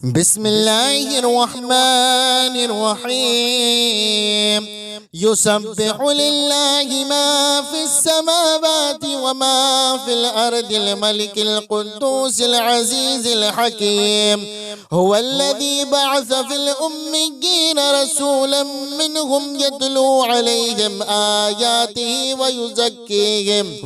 بسم الله الرحمن الرحيم. يسبح لله ما في السماوات وما في الأرض الملك القدوس العزيز الحكيم. هو الذي بعث في الأميين رسولا منهم يتلو عليهم آياته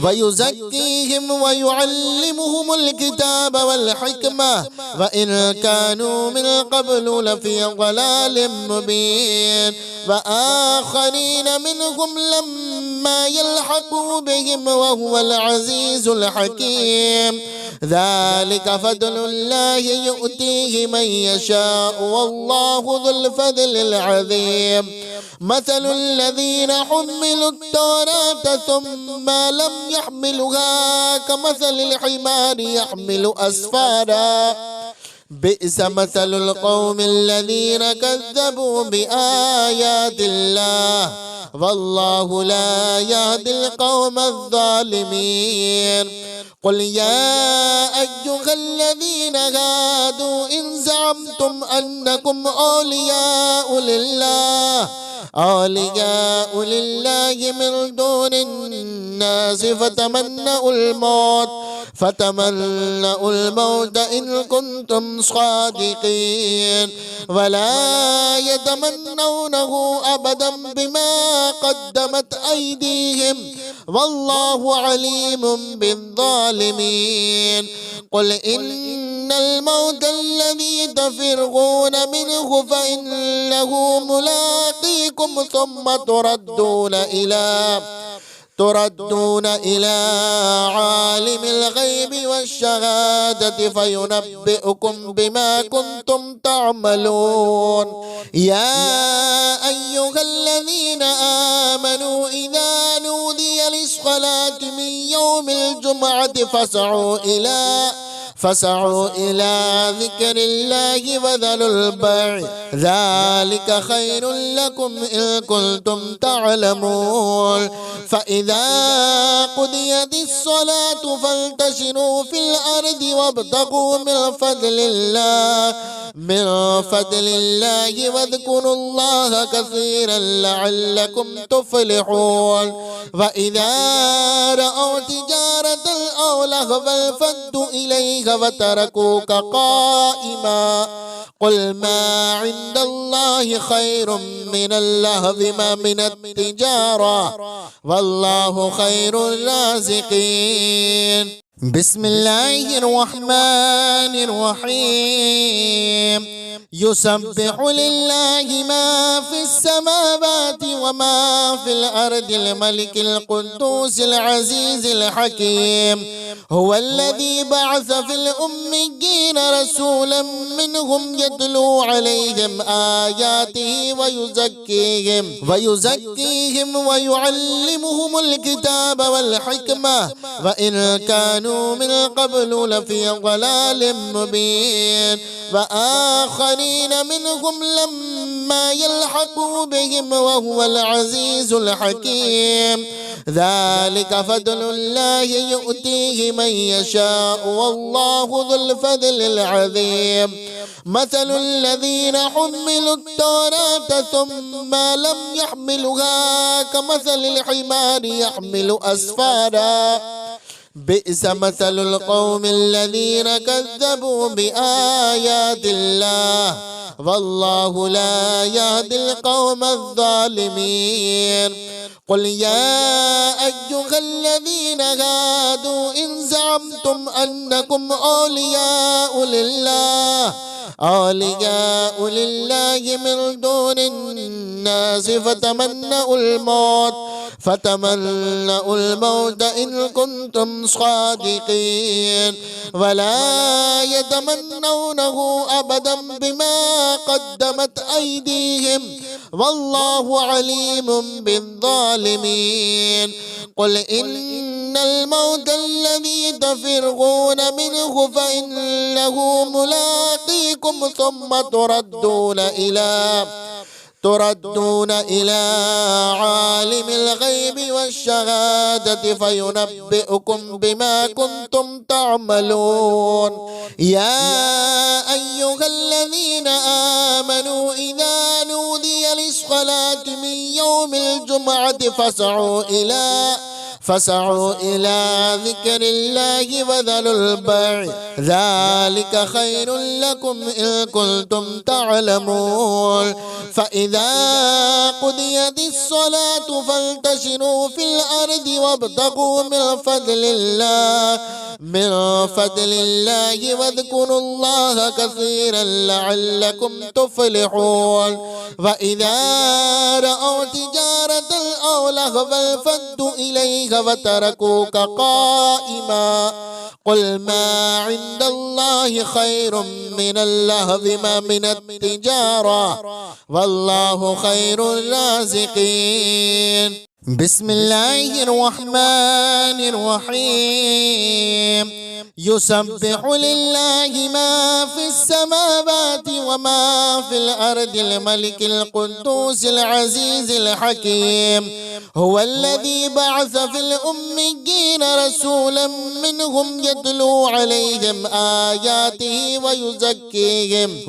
ويزكيهم ويعلمهم الكتاب والحكمة وإن كانوا من قبل لفي ضلال مبين وآخرين منهم لما يلحقوا بهم وهو العزيز الحكيم. ذلك فضل الله يؤتيه من يشاء والله ذو الفضل العظيم. مثل الذين حملوا التوراة ثم لم يحملوها كمثل الحمار يحمل أسفارا بئس مثل القوم الذين كذبوا بآيات الله والله لا يهدي القوم الظالمين. قل يا أيها الذين هادوا إن زعمتم أنكم أولياء لله من دون الناس فتمنوا الموت إن كنتم صادقين ولا يتمنونه أبدا بما قدمت أيديهم والله عليم بالظالمين. قل إن الموت الذي تفرغون منه فإنه ملاقيكم ثم تردون إلى عالم الغيب والشهادة فينبئكم بما كنتم تعملون. يا أيها الذين آمنوا إذا نودي للصلاة من يوم الجمعة فاسعوا إلى ذكر الله وذروا البيع ذلك خير لكم إن كنتم تعلمون. فإذا قضيت الصلاة فانتشروا في الأرض وابتغوا من فضل الله واذكروا الله كثيرا لعلكم تفلحون. وإذا رأوا تجارة أو لهوا انفضوا إليها وتركوك قائما قل ما عند الله خير من اللهو ومن التجارة والله خير الرازقين. بسم الله الرحمن الرحيم. يسبح لله ما في السماوات وما في الأرض الملك القدوس العزيز الحكيم. هو الذي بعث في الأميين رسولا منهم يتلو عليهم آياته ويزكيهم ويعلمهم الكتاب والحكمة وإن كانوا من قبل لفي ضلال مبين وآخرين منهم لما يلحقوا بهم وهو العزيز الحكيم. ذلك فضل الله يؤتيه من يشاء والله ذو الفضل العظيم. مثل الذين حملوا التوراة ثم لم يحملوها كمثل الحمار يحمل أسفارا بئس مثل القوم الذين كذبوا بآيات الله والله لا يهدي القوم الظالمين. قل يا أيها الذين هادوا إن زعمتم أنكم أولياء لله من دون الناس فتمنوا الموت إن كنتم صادقين ولا يتمنونه أبدا بما قدمت أيديهم والله عليم بالظالمين. قل إن الموت الذي تفرغون منه فإنه ملاقيكم ثم تردون إلى عالم الغيب والشهادة فينبئكم بما كنتم تعملون. يا أيها الذين آمنوا إذا نودي للصلاة من يوم الجمعة فاسعوا إلى ذكر الله وذروا البيع ذلك خير لكم إن كنتم تعلمون. فإذا قضيت الصلاة فانتشروا في الأرض وابتغوا من فضل الله واذكروا الله كثيرا لعلكم تفلحون. وإذا رأوا تجارة أو لهوا انفضوا إليها وتركوك قائما قل ما عند الله خير من اللهو ومن التجارة والله خير الرازقين. بسم الله الرحمن الرحيم. يسبح لله ما في السماوات وما في الأرض الملك القدوس العزيز الحكيم. هو الذي بعث في الأميين رسولا منهم يتلو عليهم آياته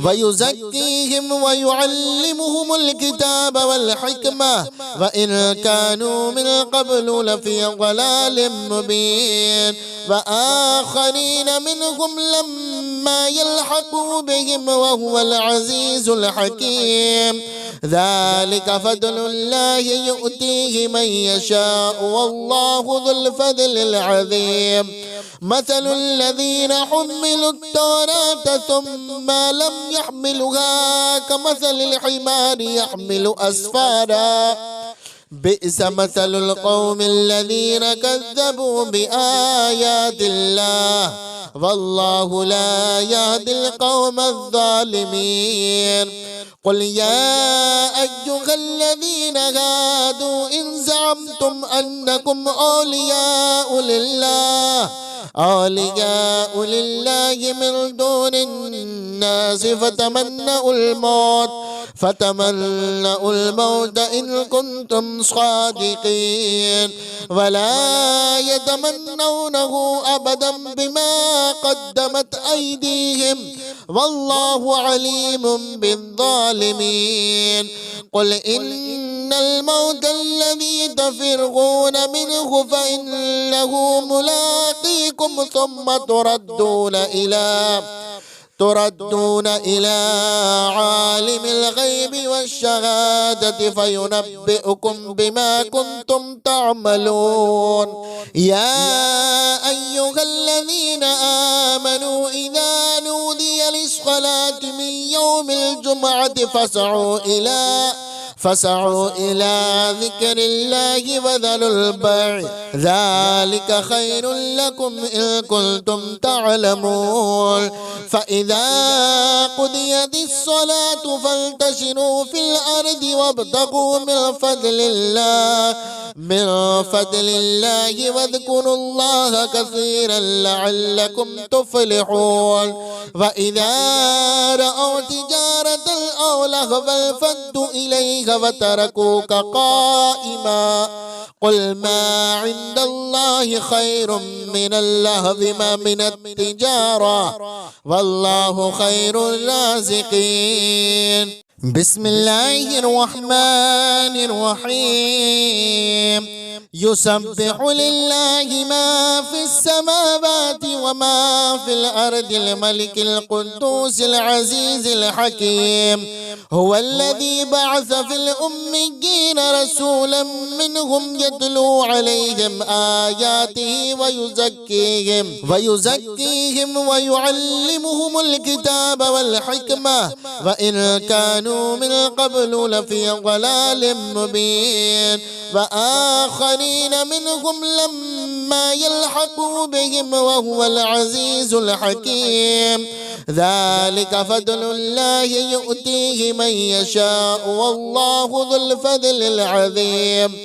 ويزكيهم ويعلمهم الكتاب والحكمة وإن كانوا من قبل لفي ضلال مبين. وآخرين منهم لما يلحقوا بهم وهو العزيز الحكيم. ذلك فضل الله يؤتيه من يشاء والله ذو الفضل العظيم. مثل الذين حملوا التوراة ثم لم يحملوها كمثل الحمار يحمل أسفارا بئس مثل القوم الذين كذبوا بآيات الله والله لا يهدي القوم الظالمين. قل يا أيها الذين هادوا إن زعمتم أنكم أولياء لله من دون الناس فتمنوا الموت إن كنتم صادقين ولا يتمنونه أبدا بما قدمت أيديهم والله عليم بالظالمين. قل إن الموت الذي تفرغون منه فإنه ملاقيكم ثم تردون إلى عالم الغيب والشهادة فينبئكم بما كنتم تعملون. يا أيها الذين آمنوا إذا نودي للصلاة من يوم الجمعة فاسعوا إلى ذكر الله وذروا البيع ذلك خير لكم إن كنتم تعلمون. فإذا قضيت الصلاة فانتشروا في الأرض وابتغوا من فضل الله واذكروا الله كثيرا لعلكم تفلحون. وإذا رأوا تجارة أو لهوا انفضوا إليها وتركوك قائما قل ما عند الله خير من اللهو ومن التجارة والله خير الرازقين. بسم الله الرحمن الرحيم. يسبح لله ما في السماوات وما في الأرض الملك القدوس العزيز الحكيم. هو الذي بعث في الأميين رسولا منهم يتلو عليهم آياته ويزكيهم ويعلمهم الكتاب والحكمة وإن كانوا من قبل لفي ضلال مبين. وآخرين منهم لما يلحقوا بهم وهو العزيز الحكيم. ذلك فضل الله يؤتيه من يشاء والله ذو الفضل العظيم.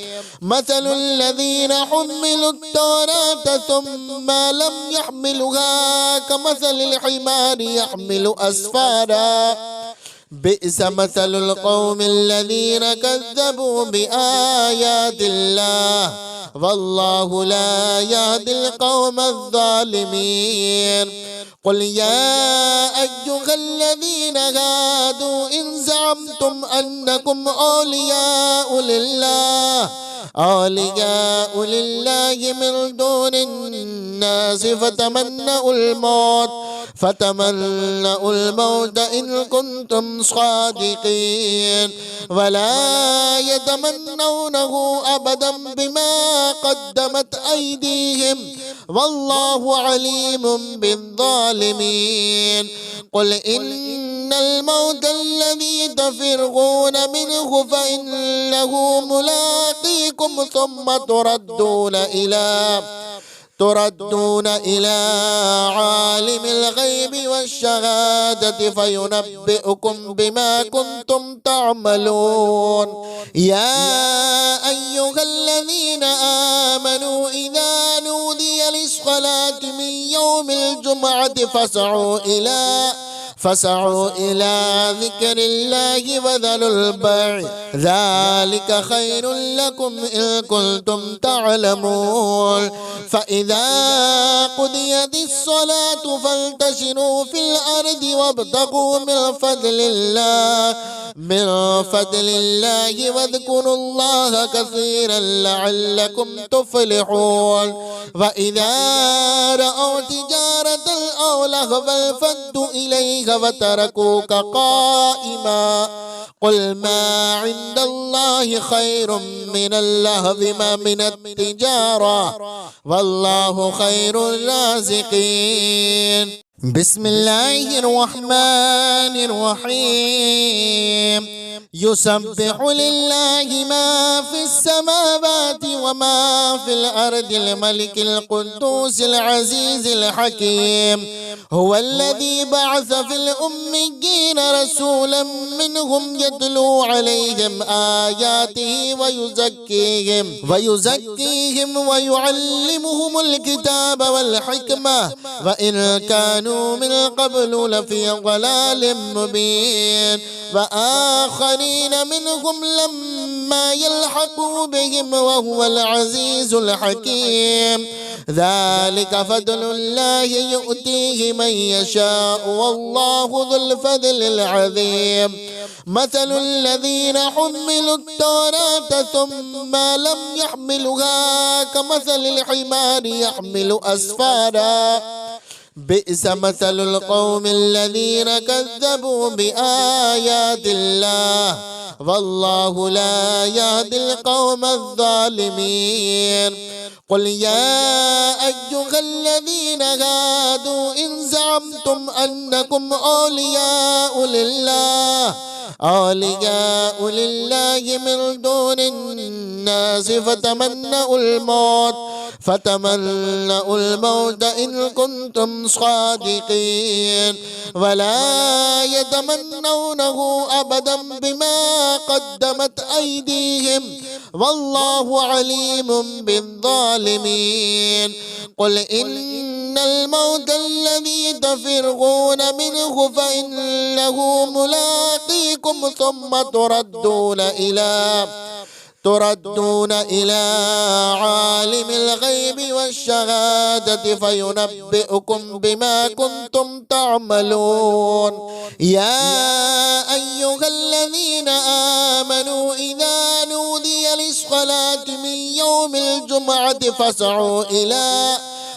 مثل الذين حملوا التوراة ثم لم يحملوها كمثل الحمار يحمل أسفارا بئس مثل القوم الذين كذبوا بآيات الله والله لا يهدي القوم الظالمين. قل يا أيها الذين هادوا إن زعمتم أنكم أولياء لله من دون الناس فتمنوا الموت إن كنتم صادقين ولا يتمنونه أبدا بما قدمت أيديهم والله عليم بالظالمين. قل إن الموت الذي تفرغون منه فإنه ملاقيكم ثم تردون إلى عالم الغيب والشهادة فينبئكم بما كنتم تعملون. يا أيها الذين آمنوا إذا نودي للصلاة من يوم الجمعة فاسعوا إلى ذكر الله وذروا البيع ذلك خير لكم إن كنتم تعلمون. فإذا قضيت الصلاة فانتشروا في الأرض وابتغوا من فضل الله واذكروا الله كثيرا لعلكم تفلحون. وإذا رأوا تجارة أو لهوا انفضوا إليها وتركوك قائما قل ما عند الله خير من اللهو ومن التجارة والله خير الرازقين. بسم الله الرحمن الرحيم. يسبح لله ما في السماوات وما في الأرض الملك القدوس العزيز الحكيم. هو الذي بعث في الأميين رسولا منهم يتلو عليهم آياته ويزكيهم ويعلمهم الكتاب والحكمة وإن كانوا من قبل لفي ضلال مبين. وآخرين منهم لما يلحقوا بهم وهو العزيز الحكيم. ذلك فضل الله يؤتيه من يشاء والله ذو الفضل العظيم. مثل الذين حملوا التوراة ثم لم يحملوها كمثل الحمار يحمل أسفارا بئس مثل القوم الذين كذبوا بآيات الله والله لا يهدي القوم الظالمين. قل يا أيها الذين هادوا إن زعمتم أنكم أولياء لله من دون الناس فتمنوا الموت إن كنتم صادقين ولا يتمنونه أبدا بما قدمت أيديهم والله عليم بالظالمين. قل إن الموت الذي تفرغون منه فإنه ملاقيكم ثم تردون إلى عالم الغيب والشهادة فينبئكم بما كنتم تعملون. يا أيها الذين آمنوا إذا نودي للصلاة من يوم الجمعة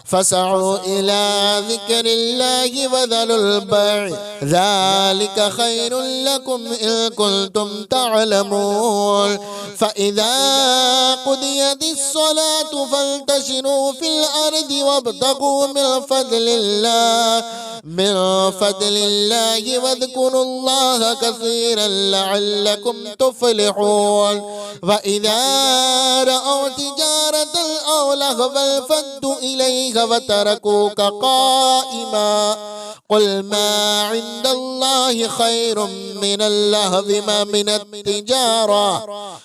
فاسعوا إلى ذكر الله وذروا البيع ذلك خير لكم إن كنتم تعلمون. فإذا قضيت الصلاة فانتشروا في الأرض وابتغوا من فضل الله واذكروا الله كثيرا لعلكم تفلحون. وإذا رأوا تجارة أو لهوا انفضوا إليها وتركوك قائما قل ما عند الله خير من اللهو ومن التجارة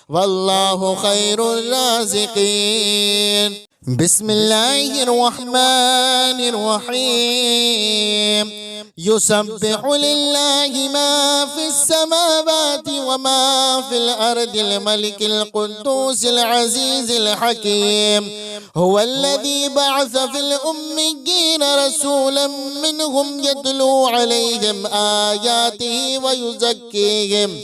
والله خير الرازقين. بسم الله الرحمن الرحيم. يسبح لله ما في السماوات وما في الأرض الملك القدوس العزيز الحكيم. هو الذي بعث في الأميين رسولا منهم يتلو عليهم آياته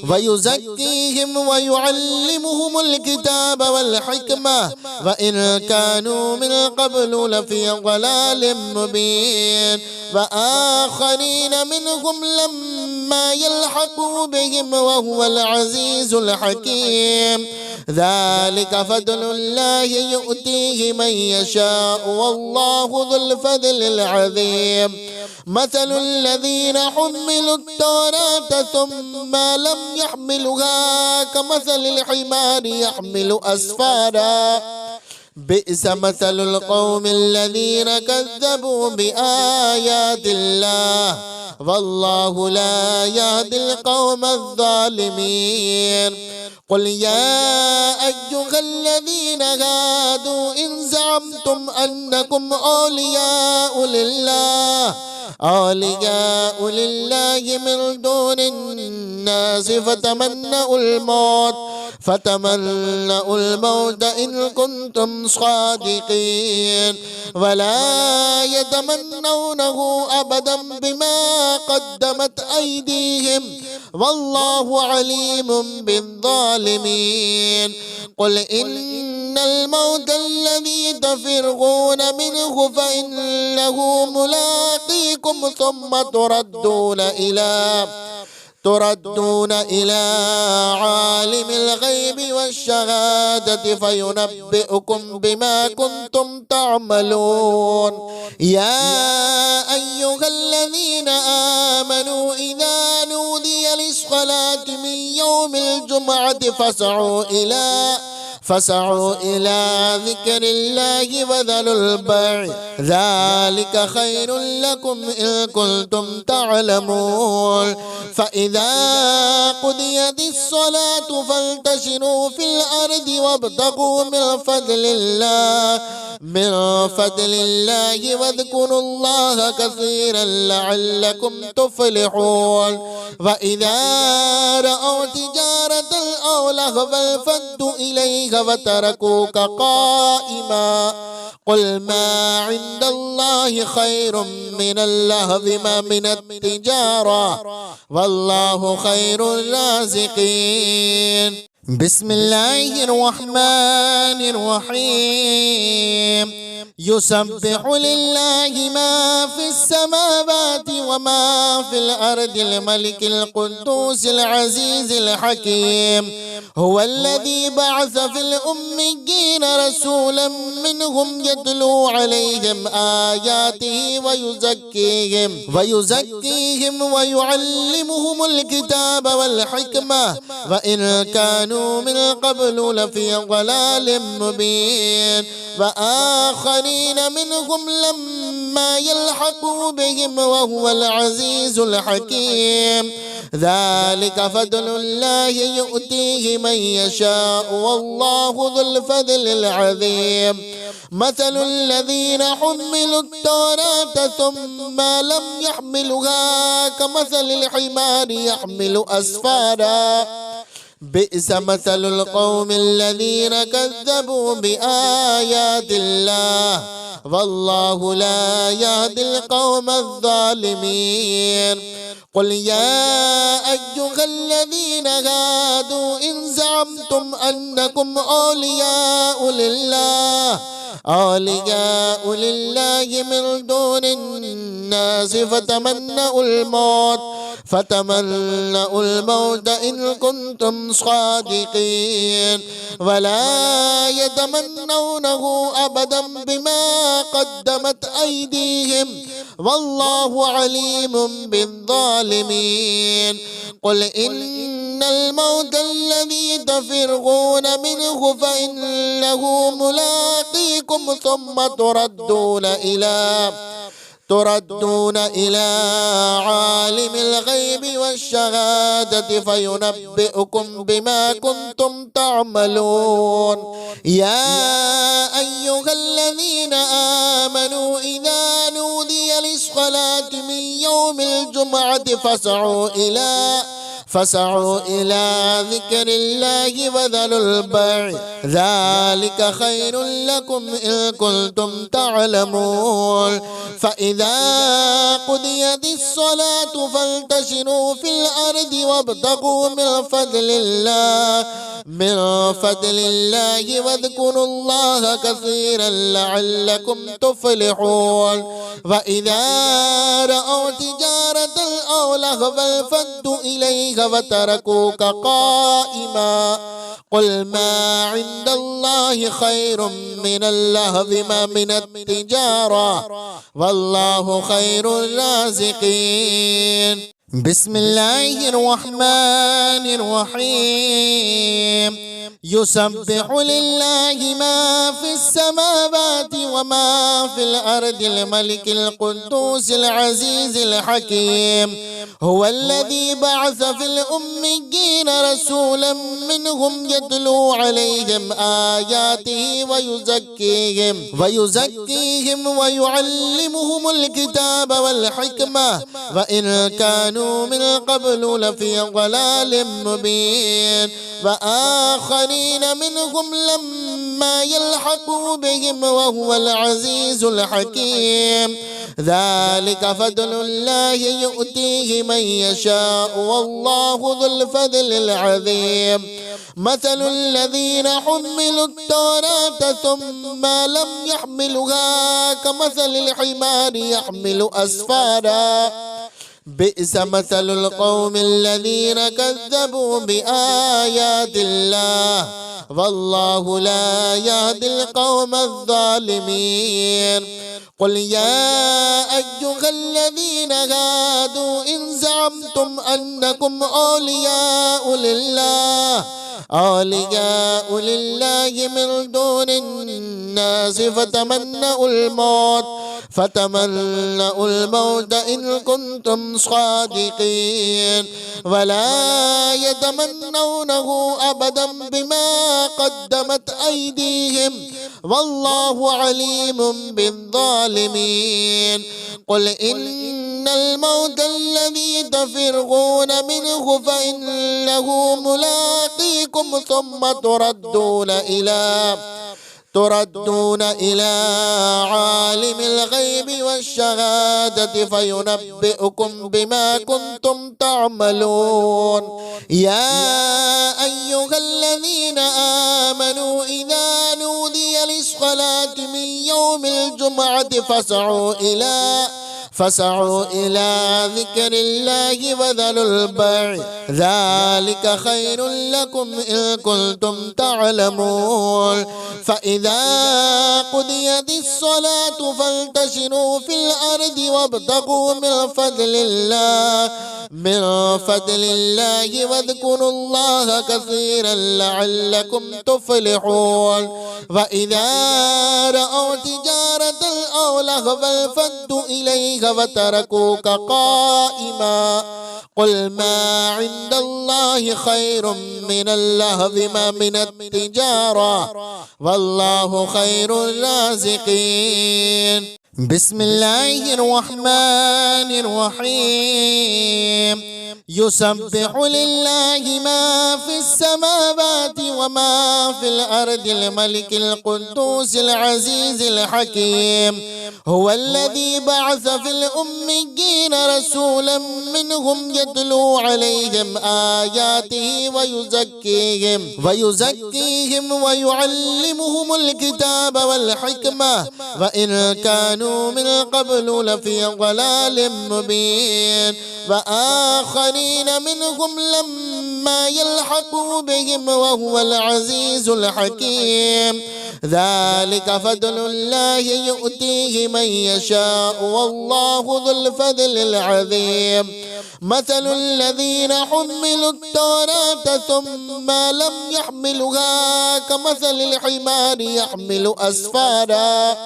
ويزكيهم ويعلمهم الكتاب والحكمة وإن كانوا من قبل لفي ضلال مبين. وآخرين منهم لما يلحقوا بهم وهو العزيز الحكيم. ذلك فضل الله يؤتيه من يشاء والله ذو الفضل العظيم. مثل الذين حملوا التوراة ثم لم يحملوها كمثل الحمار يحمل أسفارا. بئس مثل القوم الذين كذبوا بآيات الله والله لا يهدي القوم الظالمين. قل يا أيها الذين هادوا إن زعمتم أنكم أولياء لله من دون الناس فتمنوا الموت إن كنتم صادقين ولا يتمنونه أبدا بما قدمت أيديهم والله عليم بالظالمين. قل إن الموت الذي تفرغون منه فإنه ملاقيكم ثم تردون إلى عالم الغيب والشهادة فينبئكم بما كنتم تعملون. يا أيها الذين آمنوا إذا نودي للصلاة من يوم الجمعة فاسعوا إلى ذكر الله وذروا البيع ذلك خير لكم إن كنتم تعلمون. فإذا قضيت الصلاة فانتشروا في الأرض وابتغوا من فضل الله واذكروا الله كثيرا لعلكم تفلحون. وإذا رأوا تجارة أو لهوا انفضوا إليها وتركوك قائما قل ما عند الله خير من اللهو ومن التجارة والله خير الرازقين. بسم الله الرحمن الرحيم. يسبح لله ما في السماوات وما في الأرض الملك القدوس العزيز الحكيم. هو الذي بعث في الأميين رسولا منهم يتلو عليهم آياته ويزكيهم ويعلمهم الكتاب والحكمة وإن كانوا من قبل لفي ضلال مبين. وآخرين منهم لما يلحقوا بهم وهو العزيز الحكيم. ذلك فضل الله يؤتيه من يشاء والله ذو الفضل العظيم. مثل الذين حملوا التوراة ثم لم يحملوها كمثل الحمار يحمل أسفارا. بئس مثل القوم الذين كذبوا بآيات الله والله لا يهدي القوم الظالمين. قل يا أيها الذين هادوا إن زعمتم أنكم أولياء لله من دون الناس فتمنوا الموت إن كنتم صادقين ولا يتمنونه أبدا بما قدمت أيديهم والله عليم بالظالمين. قل إن الموت الذي تفرغون منه فإنه ملاقيكم ثم تردون إلى عالم الغيب والشهادة فينبئكم بما كنتم تعملون. يا أيها الذين آمنوا إذا نودي للصلاة من يوم الجمعة فاسعوا إلى ذكر الله وذروا البيع ذلك خير لكم إن كنتم تعلمون. فإذا قضيت الصلاة فانتشروا في الأرض وابتغوا من فضل الله واذكروا الله كثيرا لعلكم تفلحون. وإذا رأوا تجارة أو لهوا انفضوا إليها وتركوك قائما قل ما عند الله خير من اللهو ومن التجارة والله خير الرازقين. بسم الله الرحمن الرحيم. يسبح لله ما في السماوات وما في الأرض الملك القدوس العزيز الحكيم. هو الذي بعث في الأميين رسولا منهم يتلو عليهم آياته ويزكيهم ويعلمهم الكتاب والحكمة وإن كانوا من قبل لفي ضلال مبين. وآخرين منهم لما يلحقوا بهم وهو العزيز الحكيم. ذلك فضل الله يؤتيه من يشاء والله ذو الفضل العظيم. مثل الذين حملوا التوراة ثم لم يحملوها كمثل الحمار يحمل أسفارا بئس مثل القوم الذين كذبوا بآيات الله والله لا يهدي القوم الظالمين. قل يا أيها الذين هادوا إن زعمتم أنكم أولياء لله من دون الناس فتمنوا الموت إن كنتم صادقين ولا يتمنونه أبدا بما قدمت أيديهم والله عليم بالظالمين. قل إن الموت الذي تفرغون منه فإنه ملاقيكم ثم تردون إلى عالم الغيب والشهادة فينبئكم بما كنتم تعملون. يا أيها الذين آمنوا إذا نودي للصلاة من يوم الجمعة فاسعوا إلى ذكر الله وذروا البيع ذلك خير لكم إن كنتم تعلمون. فإذا قضيت الصلاة فانتشروا في الأرض وابتغوا من فضل الله واذكروا الله كثيرا لعلكم تفلحون. وإذا رأوا تجارة أو لهوا انفضوا إليها وتركوك قائما قل ما عند الله خير من اللهو ومن التجارة والله خير الرازقين. بسم الله الرحمن الرحيم. يسبح لله ما في السماوات وما في الأرض الملك القدوس العزيز الحكيم. هو الذي بعث في الأميين رسولا منهم يتلو عليهم آياته ويزكيهم ويعلمهم الكتاب والحكمة وإن كانوا من قبل لفي ضلال مبين. وآخرين منهم لما يلحقوا بهم وهو العزيز الحكيم. ذلك فضل الله يؤتيه من يشاء والله ذو الفضل العظيم. مثل الذين حملوا التوراة ثم لم يحملوها كمثل الحمار يحمل أسفارا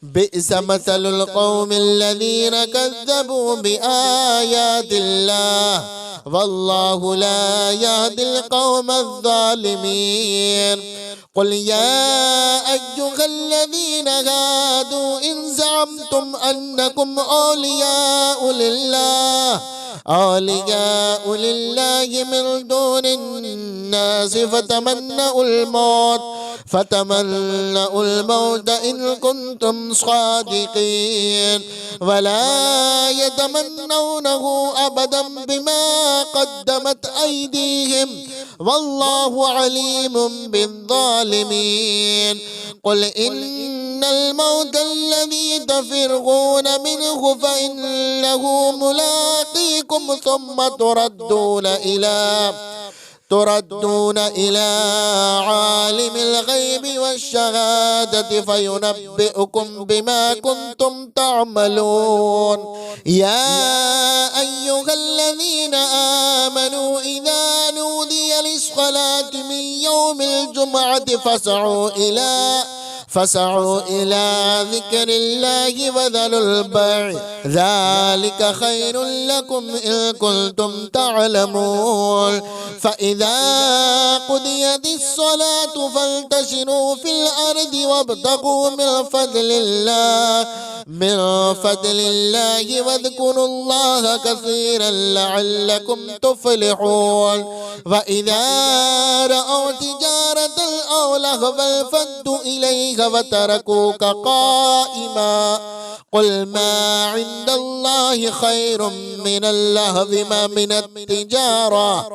بئس مثل القوم الذين كذبوا بآيات الله والله لا يهدي القوم الظالمين. قل يا أيها الذين هادوا إن زعمتم أنكم أولياء لله من دون الناس فتمنوا الموت إن كنتم صادقين ولا يتمنونه أبدا بما قدمت أيديهم والله عليم بالظالمين. قل إن الموت الذي تفرغون منه فإنه ملاقيكم ثم تردون إلى عالم الغيب والشهادة فينبئكم بما كنتم تعملون. يا أيها الذين آمنوا إذا نودي للصلاة من يوم الجمعة فاسعوا إلى ذكر الله وذروا البيع ذلك خير لكم إن كنتم تعلمون. فإذا قضيت الصلاة فانتشروا في الأرض وابتغوا من فضل الله واذكروا الله كثيرا لعلكم تفلحون. وإذا رأوا تجارة أو لهوا انفضوا إليها وتركوك قائما قل ما عند الله خير من اللهو ومن التجارة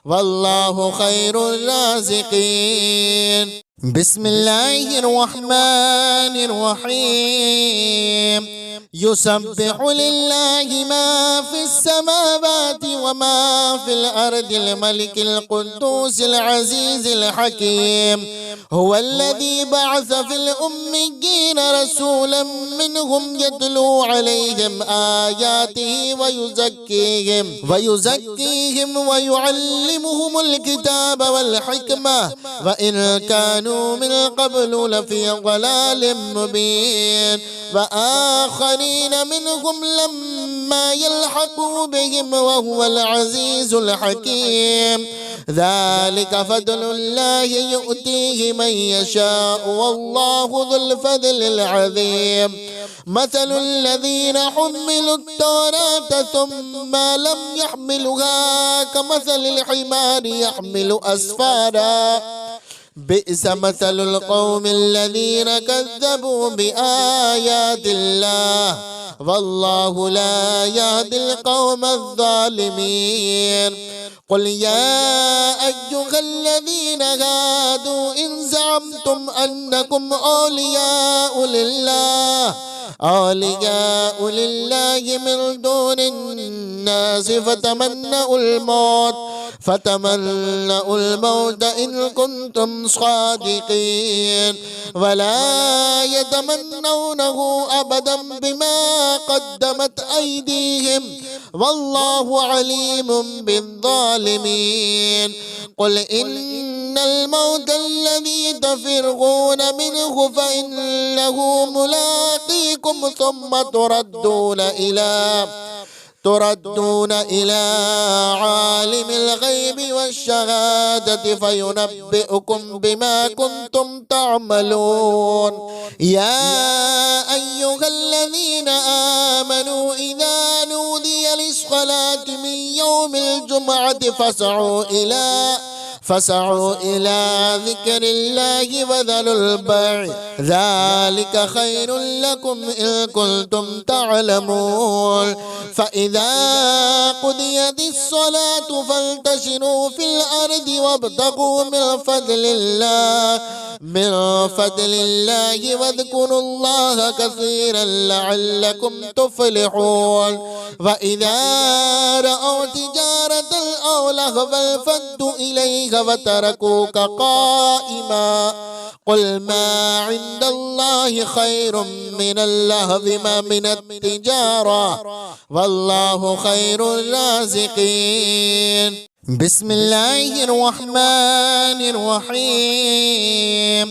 والله خير الرازقين. بسم الله الرحمن الرحيم. يسبح لله ما في السماوات وما في الأرض الملك القدوس العزيز الحكيم. هو الذي بعث في الأميين رسولا منهم يتلو عليهم آياته ويزكيهم ويعلمهم الكتاب والحكمة وإن كانوا من قبل لفي ضلال مبين. وآخرين منهم لما يلحقوا بهم وهو العزيز الحكيم. ذلك فضل الله يؤتيه من يشاء والله ذو الفضل العظيم. مثل الذين حملوا التوراة ثم لم يحملوها كمثل الحمار يحمل أسفارا بئس مثل القوم الذين كذبوا بآيات الله والله لا يهدي القوم الظالمين. قل يا أيها الذين هادوا إن زعمتم أنكم أولياء لله من دون الناس فتمنوا الموت إن كنتم صادقين ولا يتمنونه أبدا بما قدمت أيديهم والله عليم بالظالمين. قل إن الموت الذي تفرغون منه فإنه ملاقيكم ثم تردون إلى عالم الغيب والشهادة فينبئكم بما كنتم تعملون. يا أيها الذين آمنوا إذا نودي للصلاة من يوم الجمعة فاسعوا إلى ذكر الله وذروا البيع ذلك خير لكم إن كنتم تعلمون. فإذا قضيت الصلاة فانتشروا في الأرض وابتغوا من فضل الله واذكروا الله كثيرا لعلكم تفلحون. وإذا رأوا تجارة أو لهوا انفضوا إليها وتركوك قائما قل ما عند الله خير من اللهو ومن التجارة والله خير الرازقين. بسم الله الرحمن الرحيم.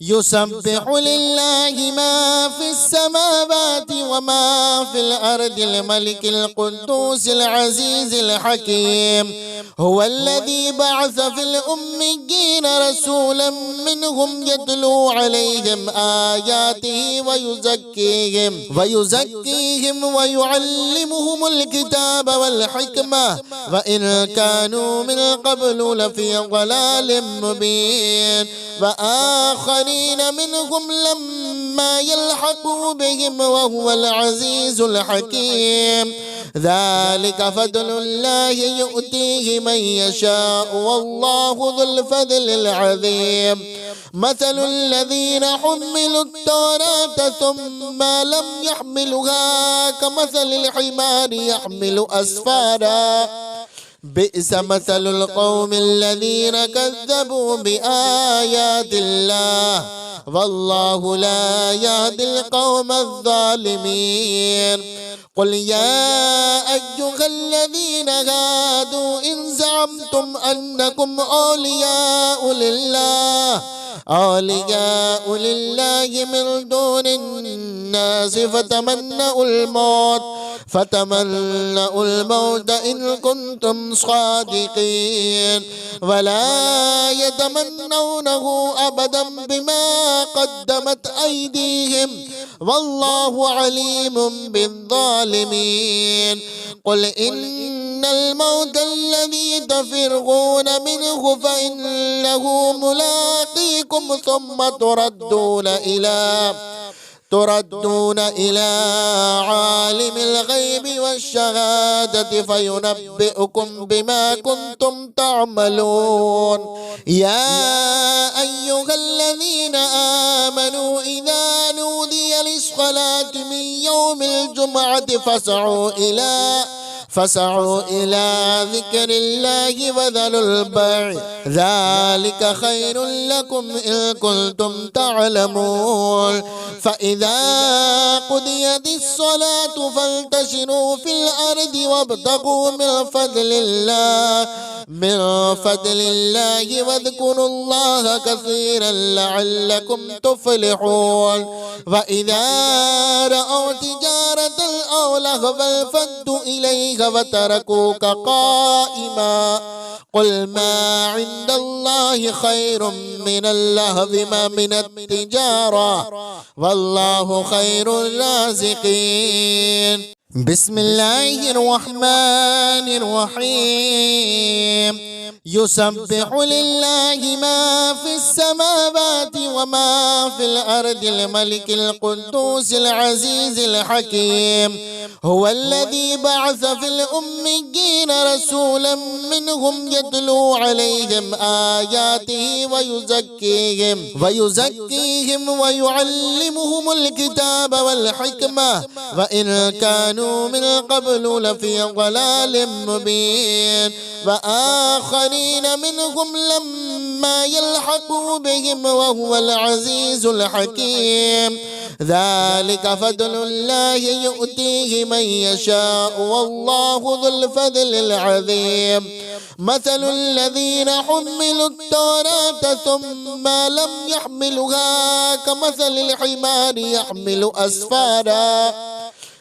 يسبح لله ما في السماوات وما في الأرض الملك القدوس العزيز الحكيم. هو الذي بعث في الأميين رسولا منهم يتلو عليهم آياته ويزكيهم ويعلمهم الكتاب والحكمة وإن كانوا من قبل لفي ضلال مبين. وآخرين منهم لما يلحقوا بهم وهو العزيز الحكيم. ذلك فضل الله يؤتيه من يشاء والله ذو الفضل العظيم. مثل الذين حملوا التوراة ثم لم يحملوها كمثل الحمار يحمل أسفارا. بئس مثل القوم الذين كذبوا بآيات الله والله لا يهدي القوم الظالمين. قل يا أيها الذين هادوا إن زعمتم أنكم أولياء لله من دون الناس فتمنوا الموت إن كنتم صادقين ولا يتمنونه أبدا بما قدمت أيديهم والله عليم بالظالمين. قل إن الموت الذي تفرغون منه فإنه ملاقيكم ثم تردون إلى عالم الغيب والشهادة فينبئكم بما كنتم تعملون. يا أيها الذين آمنوا إذا نودي للصلاة من يوم الجمعة فاسعوا إلى ذكر الله وذروا البيع ذلك خير لكم إن كنتم تعلمون. فإذا قضيت الصلاة فانتشروا في الأرض وابتغوا من فضل الله واذكروا الله كثيرا لعلكم تفلحون. وإذا رأوا تجارة أو لهوا انفضوا إليها وتركوك قائما. قل ما عند الله خير من اللهو ومن التجارة والله خير الرازقين. بسم الله الرحمن الرحيم. يسبح لله ما في السماوات وما في الأرض الملك القدوس العزيز الحكيم. هو الذي بعث في الأميين رسولا منهم يتلو عليهم آياته ويزكيهم ويعلمهم الكتاب والحكمة وإن كانوا من قبل لفي ضلال مبين. وآخرين منهم لما يلحقوا بهم وهو العزيز الحكيم. ذلك فضل الله يؤتيه من يشاء والله ذو الفضل العظيم. مثل الذين حملوا التوراة ثم لم يحملوها كمثل الحمار يحمل أسفارا.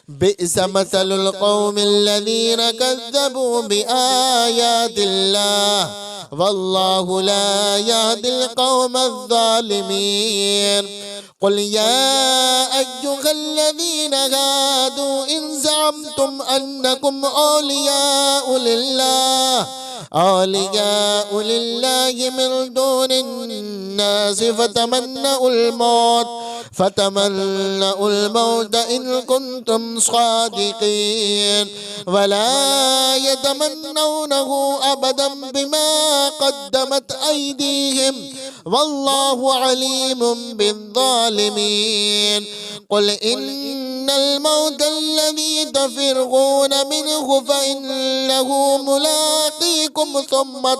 بئس مثل القوم الذين كذبوا بآيات الله والله لا يهدي القوم الظالمين. قل يا أيها الذين هادوا إن زعمتم أنكم أولياء لله من دون الناس فتمنوا الموت إن كنتم صادقين ولا يتمنونه أبدا بما قدمت أيديهم والله عليم بالظالمين. قل إن الموت الذي تفرغون منه فإنه ملاقيكم ثم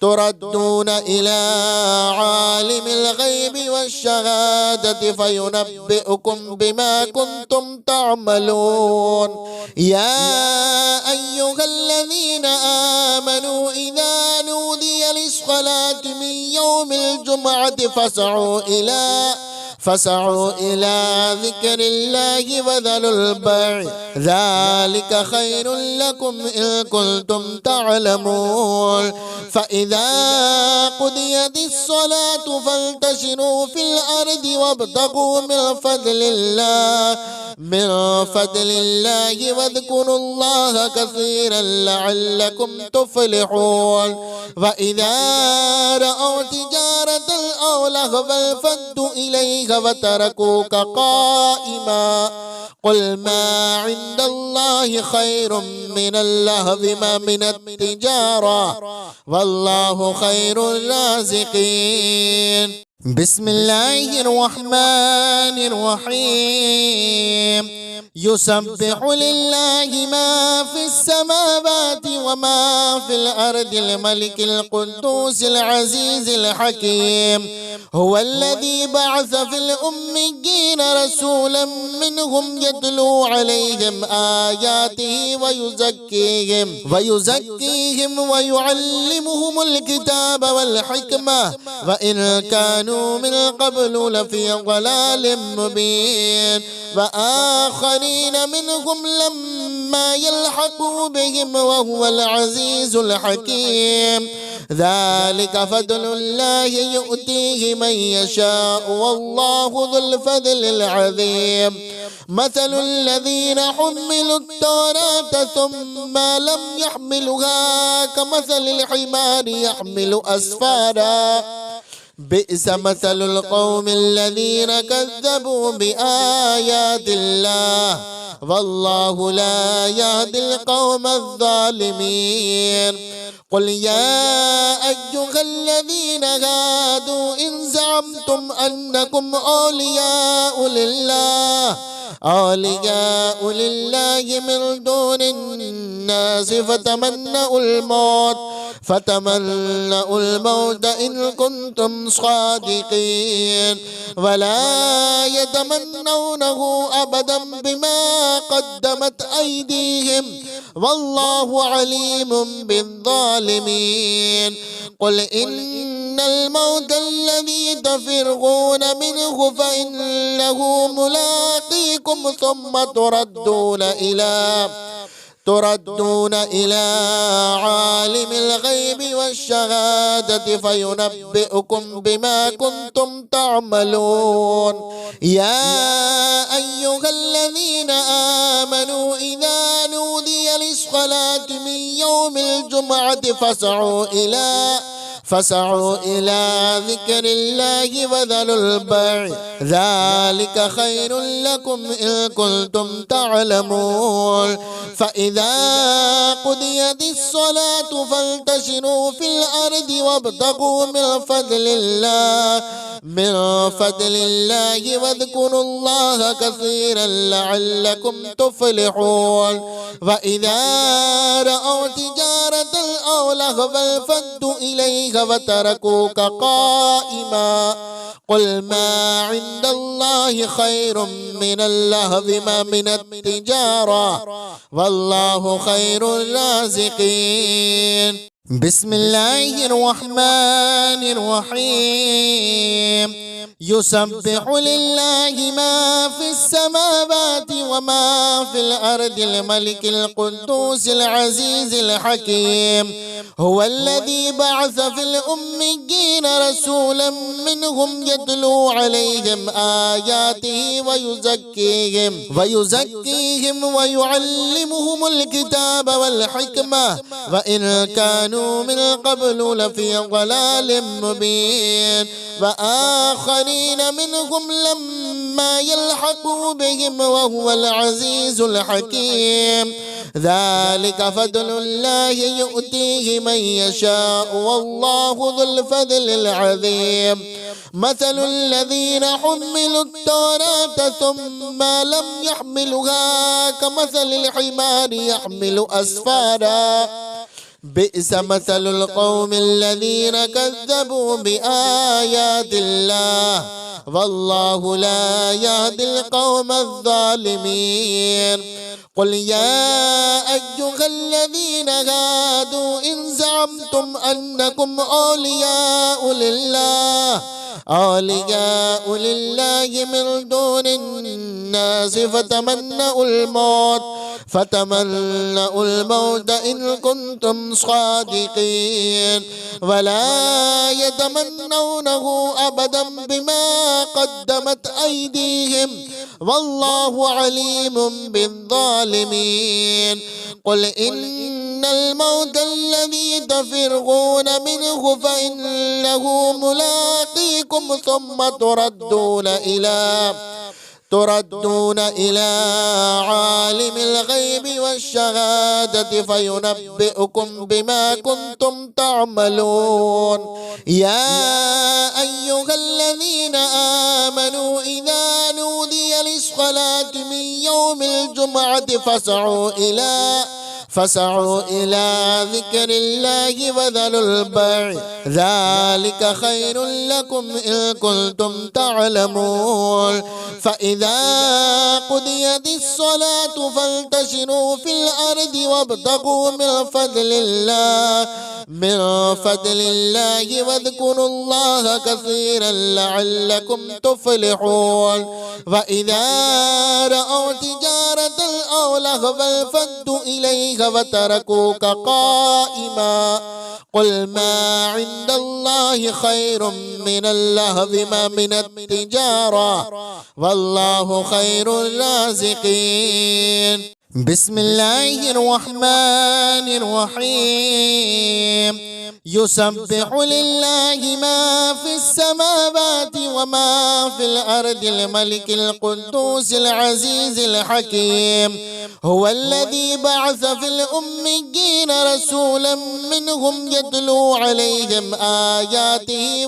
تردون إلى عالم الغيب والشهادة فينبئكم بما كنتم تعملون. يا أيها الذين آمنوا إذا نودي للصلاة الصلاة من يوم الجمعة فاسعوا إلى ذكر الله وذروا البيع ذلك خير لكم إن كنتم تعلمون فإذا قضيت الصلاة فانتشروا في الأرض وابتغوا من فضل الله واذكروا الله كثيرا لعلكم تفلحون وإذا رأوا تجارة أو لهوا انفضوا إليها وتركوك قائما قل ما عند الله خير من اللهو ومن التجارة والله خير الرازقين. بسم الله الرحمن الرحيم. يسبح لله ما في السماوات وما في الأرض الملك القدوس العزيز الحكيم هو الذي بعث في الأميين رسولا منهم يتلو عليهم آياته ويزكيهم ويعلمهم الكتاب والحكمة وإن كانوا من قبل لفي ضلال مبين وآخرين منهم لما يلحقوا بهم وهو العزيز الحكيم ذلك فضل الله يؤتيه من يشاء والله ذو الفضل العظيم. مثل الذين حملوا التوراة ثم لم يحملوها كمثل الحمار يحمل أسفارا بئس مثل القوم الذين كذبوا بآيات الله والله لا يهدي القوم الظالمين. قل يا أيها الذين هادوا إن زعمتم أنكم أولياء لله من دون الناس فتمنوا الموت إن كنتم صادقين ولا يتمنونه أبدا بما قدمت أيديهم والله عليم بالظالمين. قل إن الموت الذي تفرغون منه فإنه ملاقيكم ثم تردون إلى عالم الغيب والشهادة فينبئكم بما كنتم تعملون. يا أيها الذين آمنوا إذا نودي للصلاة من يوم الجمعة فاسعوا إلى ذكر الله وذروا البيع ذلك خير لكم إن كنتم تعلمون فإذا قضيت الصلاة فانتشروا في الأرض وابتغوا من فضل الله واذكروا الله كثيرا لعلكم تفلحون. وإذا رأوا تجارة أو لهوا انفضوا إليها وتركوك قائما قل ما عند الله خير من اللهو ومن التجارة والله خير الرازقين. بسم الله الرحمن الرحيم. يسبح لله ما في السماوات وما في الأرض الملك القدوس العزيز الحكيم هو الذي بعث في الأميين رسولا منهم يتلو عليهم آياته ويزكيهم ويعلمهم الكتاب والحكمة وإن كانوا من قبل لفي ضلال مبين وآخرين منهم لما يلحقوا بهم وهو العزيز الحكيم ذلك فضل الله يؤتيه من يشاء والله ذو الفضل العظيم. مثل الذين حملوا التوراة ثم لم يحملوها كمثل الحمار يحمل أسفارا بئس مثل القوم الذين كذبوا بآيات الله والله لا يهدي القوم الظالمين. قل يا أيها الذين هادوا إن زعمتم أنكم أولياء لله من دون الناس فتمنوا الموت إن كنتم صادقين ولا يتمنونه أبدا بما قدمت أيديهم والله عليم بالظالمين. قل إن الموت الذي تفرغون منه فإنه ملاقيكم ثم تردون إلى عالم الغيب والشهادة فينبئكم بما كنتم تعملون. يا أيها الذين آمنوا إذا نودي للصلاة من يوم الجمعة فاسعوا إلى ذكر الله وذروا البيع ذلك خير لكم إن كنتم تعلمون. فإذا قضيت الصلاة فانتشروا في الأرض وابتغوا من فضل الله واذكروا الله كثيرا لعلكم تفلحون. وإذا رأوا تجارة أو لهوا انفضوا إليها وتركوك قائما قل ما عند الله خير من اللهو ومن التجارة والله خير الرازقين. بسم الله الرحمن الرحيم. يسبح لله ما في السماوات وما في الأرض الملك القدوس العزيز الحكيم. هو الذي بعث في الأميين رسولا منهم يتلو عليهم آياته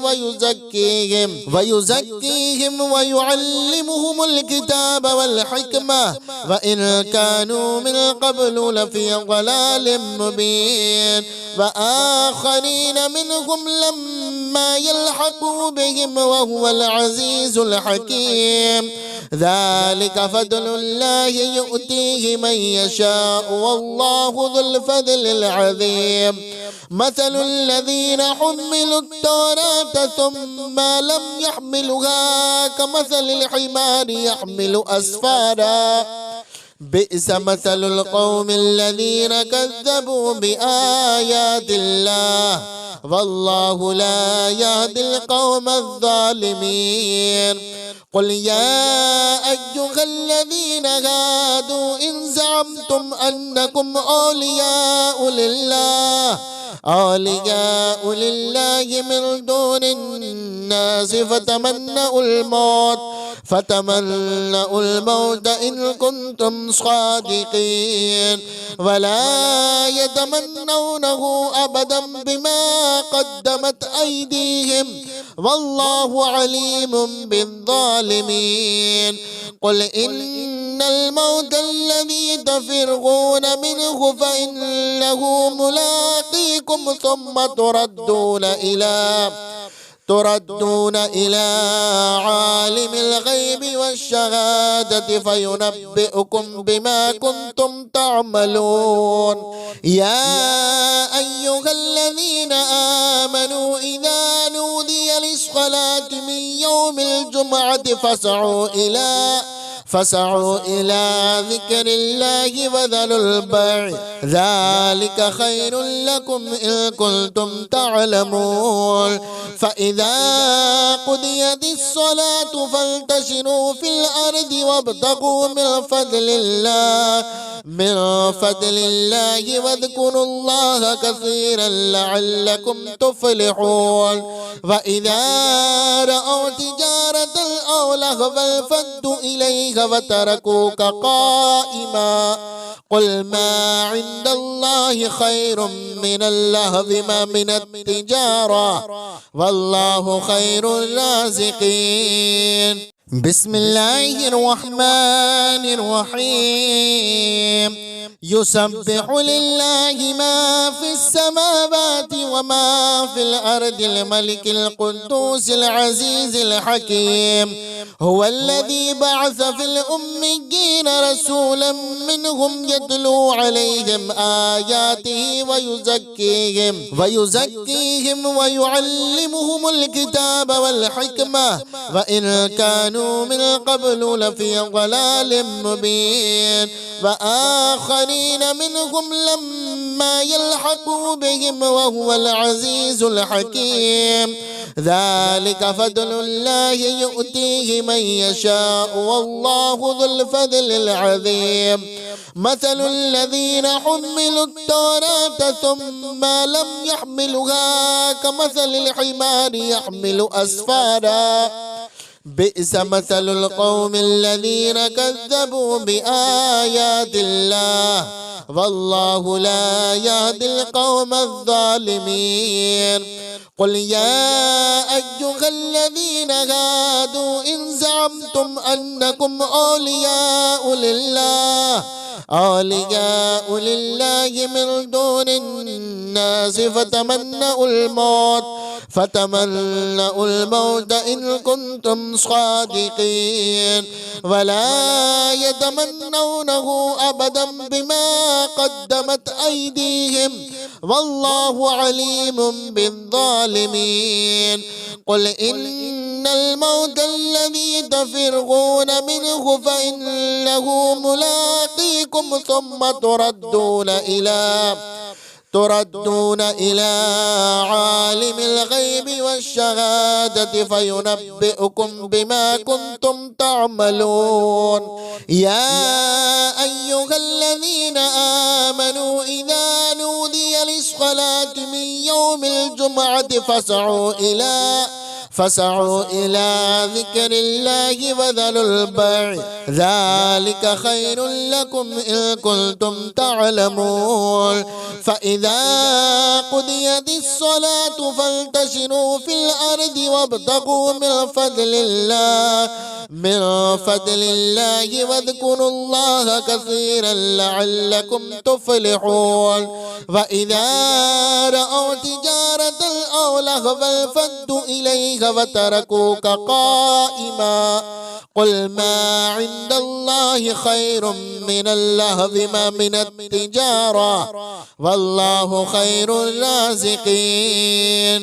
ويزكيهم ويعلمهم الكتاب والحكمة وإن كانوا من قبل لفي ضلال مبين. وآخرين منهم لما يلحقوا بهم وهو العزيز الحكيم. ذلك فضل الله يؤتيه من يشاء والله ذو الفضل العظيم. مثل الذين حملوا التوراة ثم لم يحملوها كمثل الحمار يحمل أسفارا بئس مثل القوم الذين كذبوا بآيات الله والله لا يهدي القوم الظالمين. قل يا أيها الذين هادوا إن زعمتم أنكم أولياء لله من دون الناس فتمنوا الموت إن كنتم صادقين ولا يتمنونه أبدا بما قدمت أيديهم والله عليم بالظالمين. قل إن الموت الذي تفرغون منه فإنه ملاقيكم ثم تردون إلى عالم الغيب والشهادة فينبئكم بما كنتم تعملون. يا أيها الذين آمنوا إذا نودي للصلاة من يوم الجمعة فاسعوا إلى ذكر الله وذروا البيع ذلك خير لكم إن كنتم تعلمون. فإذا قضيت الصلاة فانتشروا في الأرض وابتغوا من فضل الله واذكروا الله كثيرا لعلكم تفلحون. وإذا رأوا تجارة أو لهوا انفضوا إليها وتركوك قائما قل ما عند الله خير من اللهو ومن التجارة والله خير الرازقين. بسم الله الرحمن الرحيم. يسبح لله ما في السماوات وما في الأرض الملك القدوس العزيز الحكيم. هو الذي بعث في الأميين رسولا منهم يتلو عليهم آياته ويزكيهم ويعلمهم الكتاب والحكمة وإن كانوا من قبل لفي ضلال مبين. وآخرين منهم لما يلحقوا بهم وهو العزيز الحكيم. ذلك فضل الله يؤتيه من يشاء والله ذو الفضل العظيم. مثل الذين حملوا التوراة ثم لم يحملوها كمثل الحمار يحمل أسفارا. بئس مثل القوم الذين كذبوا بآيات الله والله لا يهدي القوم الظالمين. قل يا أيها الذين هادوا إن زعمتم أنكم أولياء لله من دون الناس فتمنوا الموت إن كنتم صادقين ولا يتمنونه أبدا بما قدمت أيديهم والله عليم بالظالمين. قل إن الموت الذي تفرغون منه فإنه ملاقيكم ثم تردون إلى عالم الغيب والشهادة فينبئكم بما كنتم تعملون. يا أيها الذين آمنوا إذا نودي للصلاة من يوم الجمعة فاسعوا إلى ذكر الله وذروا البيع ذلك خير لكم إن كنتم تعلمون. فإذا قضيت الصلاة فانتشروا في الأرض وابتغوا من فضل الله واذكروا الله كثيرا لعلكم تفلحون. وإذا رأوا تجارة أو لهوا انفضوا إليها وتركوك قائما. قل ما عند الله خير من اللهو ومن التجارة والله خير الرازقين.